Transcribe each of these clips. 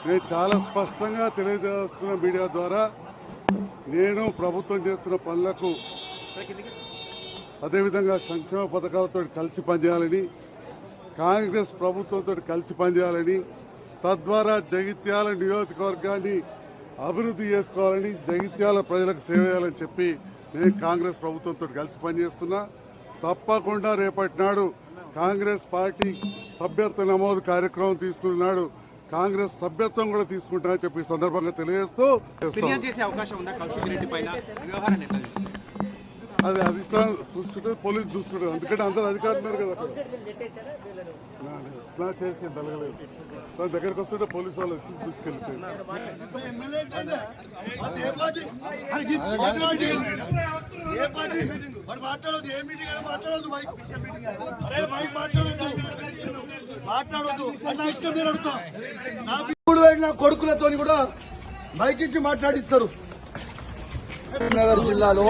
నేను చాలా స్పష్టంగా తెలియజేసుకున్న మీడియా ద్వారా నేను ప్రభుత్వం చేస్తున్న పనులకు అదేవిధంగా సంక్షేమ పథకాలతో కలిసి పనిచేయాలని, కాంగ్రెస్ ప్రభుత్వంతో కలిసి పనిచేయాలని, తద్వారా జగిత్యాల నియోజకవర్గాన్ని అభివృద్ధి చేసుకోవాలని, జగిత్యాల ప్రజలకు సేవ చేయాలని చెప్పి నేను కాంగ్రెస్ ప్రభుత్వంతో కలిసి పనిచేస్తున్నా. తప్పకుండా రేపటి నాడు కాంగ్రెస్ పార్టీ సభ్యత్వ నమోదు కార్యక్రమం తీసుకున్నాడు, కాంగ్రెస్ సభ్యత్వం కూడా తీసుకుంటానని చెప్పి సందర్భంగా తెలియజేస్తూ అది అధిష్టానం చూసుకుంటే పోలీసు చూసుకుంటారు. ఎందుకంటే అందరూ అధికారులు ఉన్నారు కదా అక్కడ. స్నా చేసి తలగలేదు దాని దగ్గరకు వస్తుంటే పోలీసు వాళ్ళు వచ్చి తీసుకెళ్ళిపోయారు. కొడుకులతో కూడా మైకించి మాట్లాడిస్తారు. నగర్ జిల్లాలో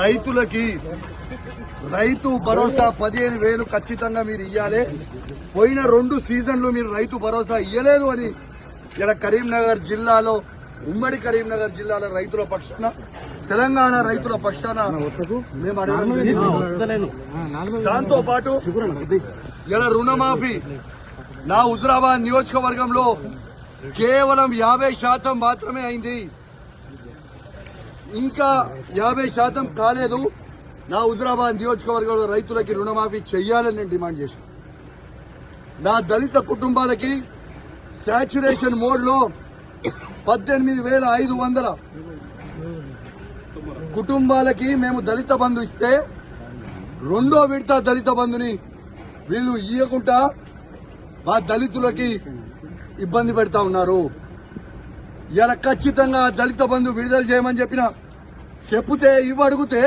రైతులకి రైతు భరోసా 15,000 ఖచ్చితంగా మీరు ఇయ్యాలి. పోయిన 2 సీజన్లు మీరు రైతు భరోసా ఇయ్యలేదు అని ఇలా కరీంనగర్ జిల్లాలో, ఉమ్మడి కరీంనగర్ జిల్లాలో రైతుల పక్షాన, తెలంగాణ రైతుల పక్షాన మేము దాంతో పాటు ఇలా రుణమాఫీ నా హుజురాబాద్ నియోజకవర్గంలో కేవలం 50% మాత్రమే అయింది. ఇంకా 50% కాలేదు. నా హుజురాబాద్ నియోజకవర్గంలో రైతులకి రుణమాఫీ చెయ్యాలని నేను డిమాండ్ చేశాను. నా దళిత కుటుంబాలకి శాచ్యురేషన్ మోడ్ లో 18,500 కుటుంబాలకి మేము దళిత బంధు ఇస్తే, 2వ విడత దళిత బంధుని వీళ్ళు ఇయ్యకుండా మా దళితులకి ఇబ్బంది పెడతా ఉన్నారు. ఇలా ఖచ్చితంగా దళిత బంధు విడుదల చేయమని చెప్తే ఇవ్వడుగుతే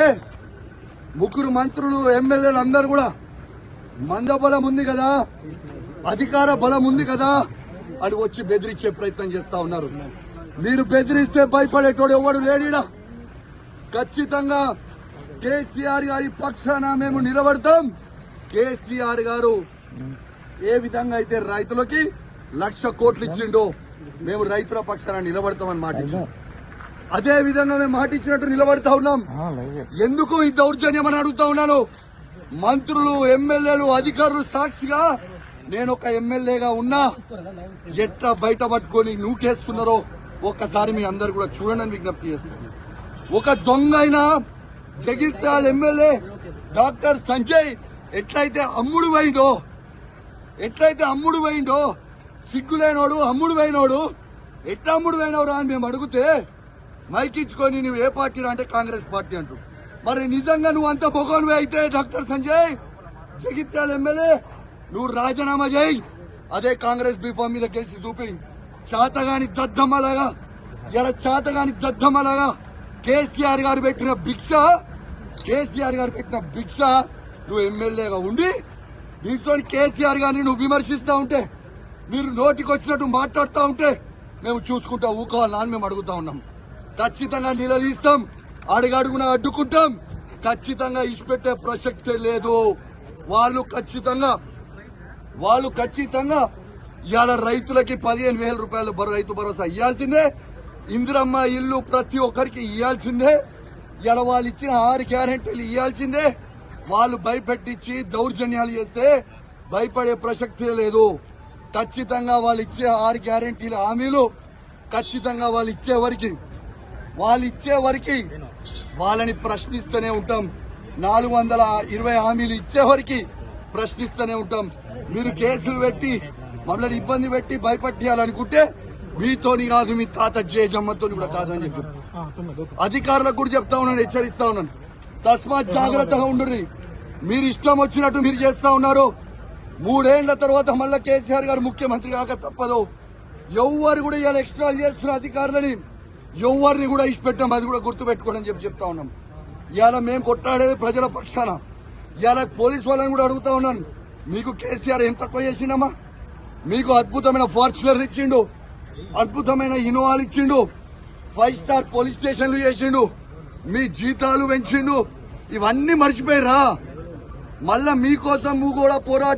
3 మంత్రులు, ఎమ్మెల్యేలు అందరూ కూడా మందబలం ఉంది కదా, అధికార బలం ఉంది కదా అని వచ్చి బెదిరించే ప్రయత్నం చేస్తా ఉన్నారు. మీరు బెదిరిస్తే భయపడేటోడు ఎవడు లేడీడా. ఖచ్చితంగా కేసీఆర్ గారి పక్షాన మేము నిలబడతాం. కేసీఆర్ గారు ఏ విధంగా అయితే రైతులకి 1,00,000 కోట్లు ఇచ్చిండో మేము రైతుల పక్షాన నిలబడతామని మాట ఇచ్చాం. అదే విధంగా మేము మాట ఇచ్చినట్టు నిలబడతా ఉన్నాం. ఎందుకు ఈ దౌర్జన్యం అని అడుగుతా ఉన్నాను. మంత్రులు, ఎమ్మెల్యేలు, అధికారులు సాక్షిగా నేను ఒక ఎమ్మెల్యేగా ఉన్నా ఎట్లా బయట పట్టుకొని నూకేస్తున్నారో ఒక్కసారి మీ అందరు కూడా చూడండి విజ్ఞప్తి చేస్తున్నాను. ఒక దొంగ అయినా జగిత్యాల ఎమ్మెల్యే డాక్టర్ సంజయ్ ఎట్లయితే అమ్ముడు పోయిండో సిగ్గులేనోడు, అమ్ముడు పోయినోడు, ఎట్లా అమ్ముడు పోయినవరా అని మేము అడిగితే మైకిచ్చుకొని నువ్వు ఏ పార్టీ అంటే కాంగ్రెస్ పార్టీ అంటూ. మరి నిజంగా నువ్వు అంత పొగనువే అయితే డాక్టర్ సంజయ్ జగిత్యాల ఎమ్మెల్యే నువ్వు రాజీనామా చేయి. అదే కాంగ్రెస్ బీఫామ్ మీద గెలిచి చూపి చాతగాని దద్దమ్మలాగా కేసీఆర్ గారు పెట్టిన భిక్ష నువ్వు ఎమ్మెల్యేగా ఉండి దీంతో కేసీఆర్ గారిని నువ్వు విమర్శిస్తా ఉంటే, మీరు నోటికి వచ్చినట్టు మాట్లాడుతూ ఉంటే మేము చూసుకుంటా ఊకోవాలని మేము అడుగుతా ఉన్నాం. ఖచ్చితంగా నిలదీస్తాం, అడుగడుగున అడ్డుకుంటాం. ఖచ్చితంగా ఇచ్చిపెట్టే ప్రసక్తే లేదు. వాళ్ళు ఖచ్చితంగా ఇవాళ రైతులకి 15,000 రూపాయలు రైతు భరోసా ఇవ్వాల్సిందే. ఇందిరమ్మ ఇల్లు ప్రతి ఒక్కరికి ఇవ్వాల్సిందే. ఇలా వాళ్ళు ఇచ్చిన 6 గ్యారెంటీలు ఇవ్వాల్సిందే. వాళ్ళు భయపెట్టించి దౌర్జన్యాలు చేస్తే భయపడే ప్రసక్తే లేదు. ఖచ్చితంగా వాళ్ళు ఇచ్చే 6 గ్యారెంటీల హామీలు ఖచ్చితంగా వాళ్ళు ఇచ్చే వరకు వాళ్ళని ప్రశ్నిస్తూనే ఉంటాం. 420 హామీలు ఇచ్చే వరకు ప్రశ్నిస్తూనే ఉంటాం. మీరు కేసులు పెట్టి మమ్మల్ని ఇబ్బంది పెట్టి భయపెట్టాలనుకుంటే మీతోని కాదు, మీ తాత జేజమ్మతో కూడా కాదు అని చెప్పి అధికారులకు కూడా చెప్తా ఉన్నాను, హెచ్చరిస్తా ఉన్నాను. తస్మాత్ జాగ్రత్తగా ఉండుర్రి. మీరు ఇష్టం వచ్చినట్టు మీరు చేస్తా ఉన్నారు. 3 ఏళ్ల తర్వాత మళ్ళా కేసీఆర్ గారు ముఖ్యమంత్రి కాక తప్పదు. ఎవరు కూడా ఇలా ఎక్స్ట్రా చేస్తున్న అధికారులని ఎవరిని కూడా ఇచ్చిపెట్టాం, అది కూడా గుర్తుపెట్టుకోండి అని చెప్తా ఉన్నాం. ఇవాళ మేము కొట్టాడేది ప్రజల పక్షాన. ఇవాళ పోలీసు వాళ్ళని కూడా అడుగుతా ఉన్నాను, మీకు కేసీఆర్ ఏం తక్కువ చేసిండమ్మా? మీకు అద్భుతమైన ఫార్చునర్ ఇచ్చిండు, అద్భుతమైన ఇన్నోవాలు ఇచ్చిండు, 5 స్టార్ పోలీస్ స్టేషన్లు చేసిండు, మీ జీతాలు పెంచిండు. ఇవన్నీ మర్చిపోయిరా? మళ్ళా మీకోసం నువ్వు కూడా పోరాటం